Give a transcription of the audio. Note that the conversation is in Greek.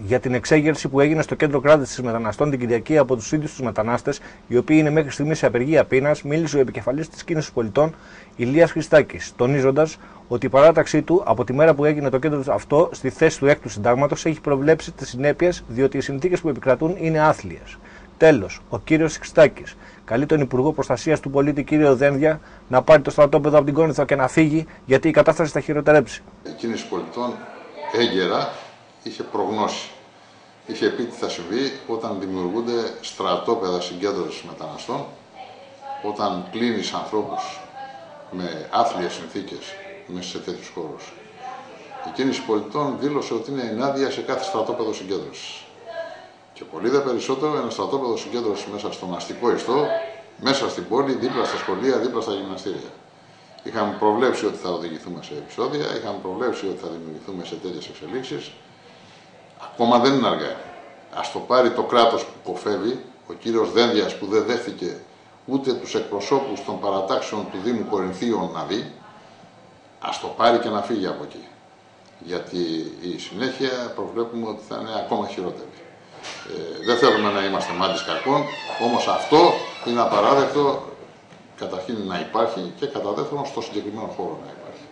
για την εξέγερση που έγινε στο κέντρο κράτησης μεταναστών την Κυριακή από τους ίδιους τους μετανάστες, οι οποίοι είναι μέχρι στιγμής σε απεργία πείνας, μίλησε ο επικεφαλής της Κίνησης Πολιτών, Ηλίας Χριστάκης, τονίζοντας ότι η παράταξή του από τη μέρα που έγινε το κέντρο αυτό στη θέση του έκτου συντάγματος έχει προβλέψει τις συνέπειες, διότι οι συνθήκες που επικρατούν είναι άθλιες. Τέλος, ο κύριος Χριστάκης καλεί τον Υπουργό Προστασίας του Πολίτη, κύριο Δένδια, να πάρει το στρατόπεδο από την Κόνηθο και να φύγει, γιατί η κατάσταση θα χειροτερέψει. Η Κίνηση Πολιτών έγκαιρα είχε προγνώσει. Είχε πει τι θα συμβεί όταν δημιουργούνται στρατόπεδα συγκέντρωσης μεταναστών, όταν κλείνεις ανθρώπους με άθλιες συνθήκες μέσα σε τέτοιους χώρους. Η Κίνηση Πολιτών δήλωσε ότι είναι ενάντια σε κάθε στρατόπεδο συγκέντρωσης. Και πολύ δε περισσότερο ένα στρατόπεδο συγκέντρωσης μέσα στον αστικό ιστό, μέσα στην πόλη, δίπλα στα σχολεία, δίπλα στα γυμναστήρια. Είχαμε προβλέψει ότι θα οδηγηθούμε σε επεισόδια, είχαμε προβλέψει ότι θα δημιουργηθούμε σε τέτοιες εξελίξεις. Ακόμα δεν είναι αργά. Ας το πάρει το κράτος που κοφεύει, ο κύριος Δένδιας που δεν δέχθηκε ούτε τους εκπροσώπους των παρατάξεων του Δήμου Κορινθίων να δει, ας το πάρει και να φύγει από εκεί. Γιατί η συνέχεια προβλέπουμε ότι θα είναι ακόμα χειρότερη. Δεν θέλουμε να είμαστε μάντις κακών, όμως αυτό είναι απαράδεκτο καταρχήν να υπάρχει και κατά δεύτερον στο συγκεκριμένο χώρο να υπάρχει.